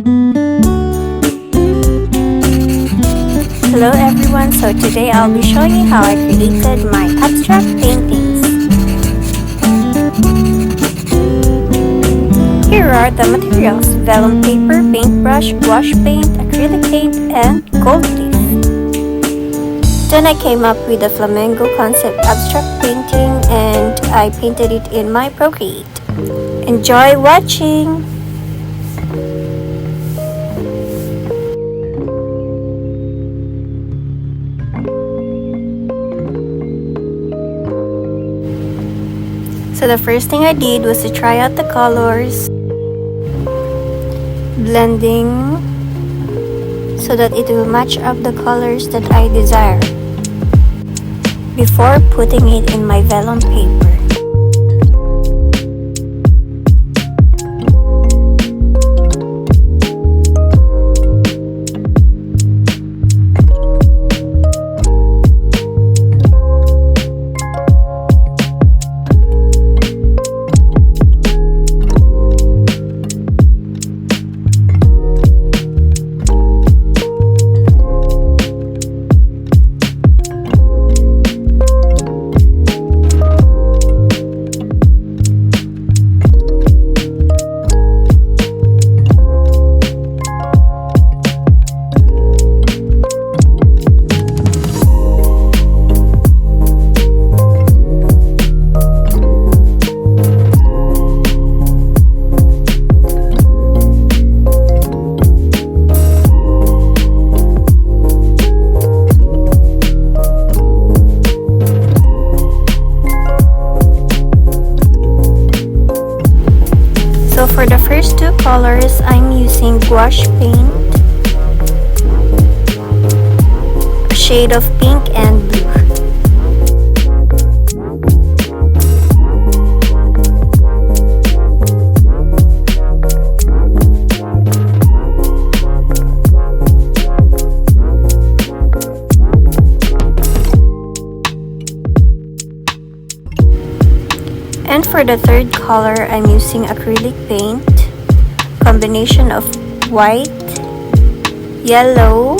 Hello everyone, so today I'll be showing you how I created my abstract paintings. Here are the materials: vellum paper, paintbrush, wash paint, acrylic paint, and gold leaf. Then I came up with the Flamingo concept abstract painting and I painted it in my Procreate. Enjoy watching! So the first thing I did was to try out the colors, blending so that it will match up the colors that I desire before putting it in my vellum paper. So for the first two colors, I'm using gouache paint, a shade of pink and blue. And for the third color, I'm using acrylic paint, combination of white, yellow,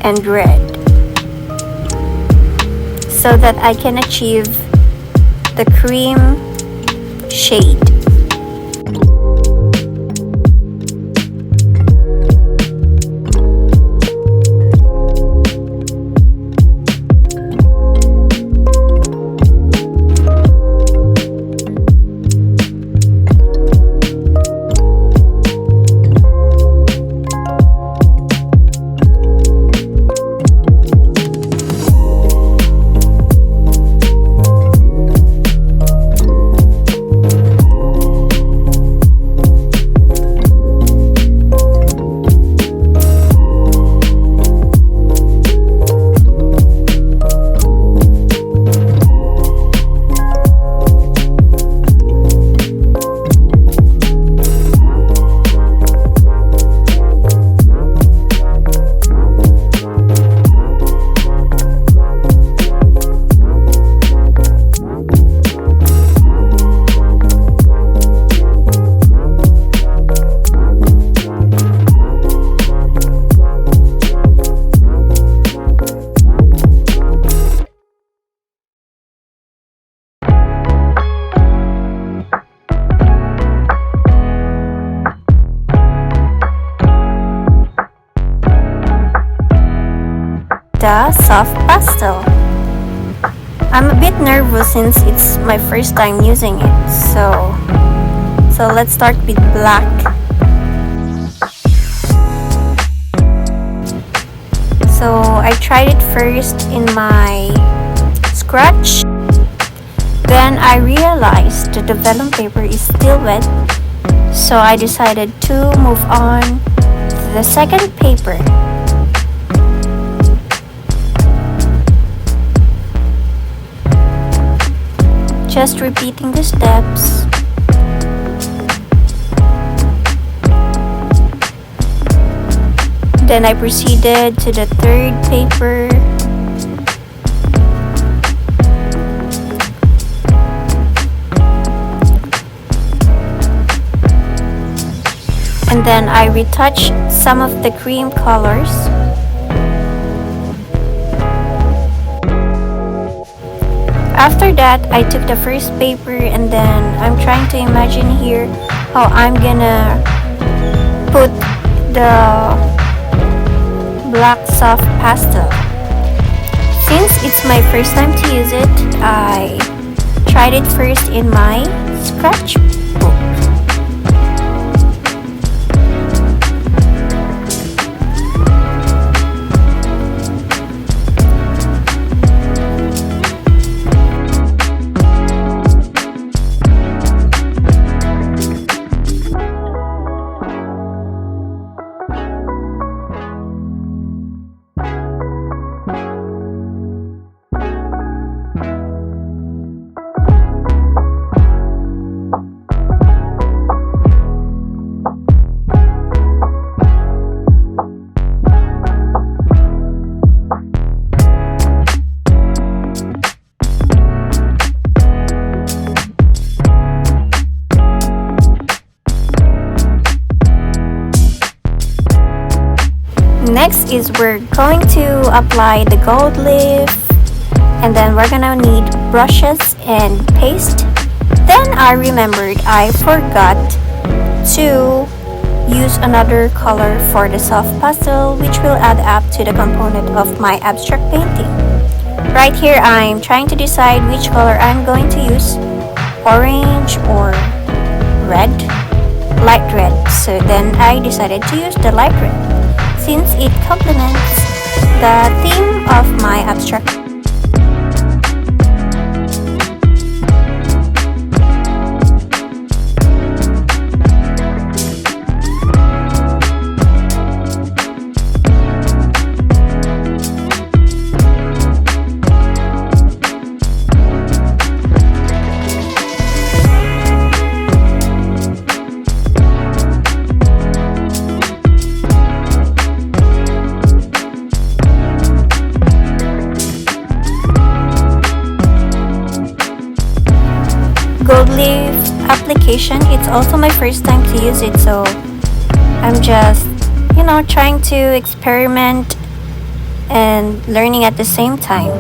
and red, so that I can achieve the cream shade. The soft pastel. I'm a bit nervous since it's my first time using it, so let's start with black. So I tried it first in my scratch, then I realized that the vellum paper is still wet, so I decided to move on to the second paper. Just repeating the steps. Then I proceeded to the third paper. And then I retouch some of the cream colors. After that, I took the first paper and then I'm trying to imagine here how I'm gonna put the black soft pastel. Since it's my first time to use it, I tried it first in my sketchbook. Next is we're going to apply the gold leaf, and then we're gonna need brushes and paste. Then I remembered I forgot to use another color for the soft pastel, which will add up to the component of my abstract painting. Right here I'm trying to decide which color I'm going to use, orange or red, light red. So then I decided to use the light red, since it complements the theme of my abstract. Gold leaf application, it's also my first time to use it, so I'm just trying to experiment and learning at the same time.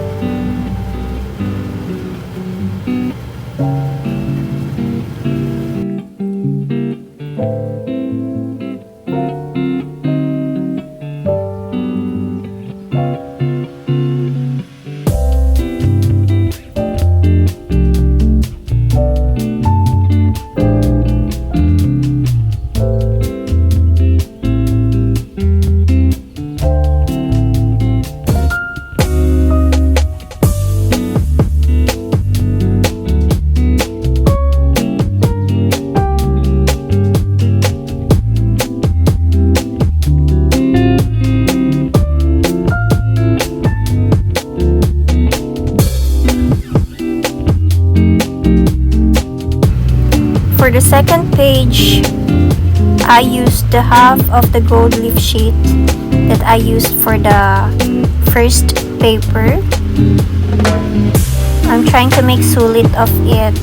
For the second page, I used the half of the gold leaf sheet that I used for the first paper. I'm trying to make solid of it.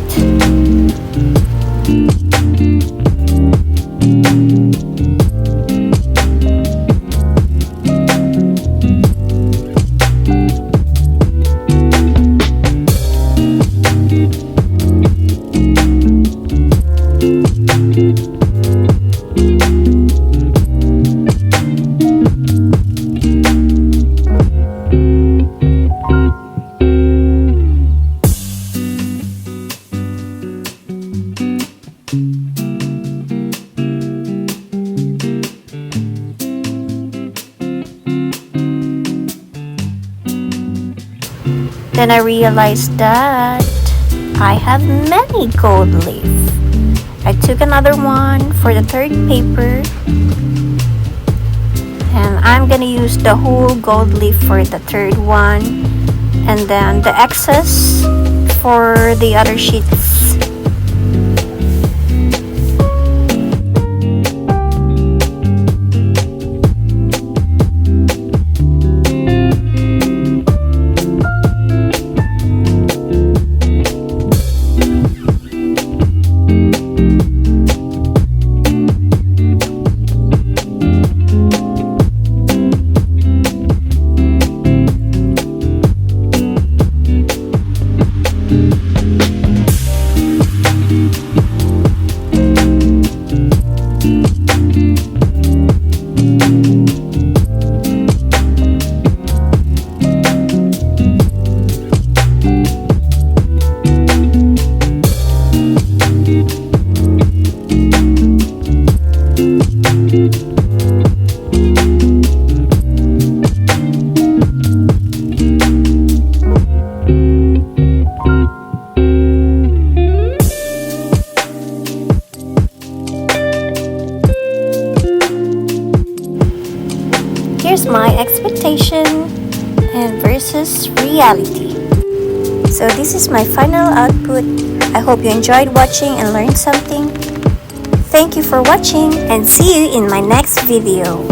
Then I realized that I have many gold leaf. I took another one for the third paper, and I'm gonna use the whole gold leaf for the third one, and then the excess for the other sheets. my expectation and versus reality. So this is my final output. I hope you enjoyed watching and learned something. Thank you for watching and see you in my next video.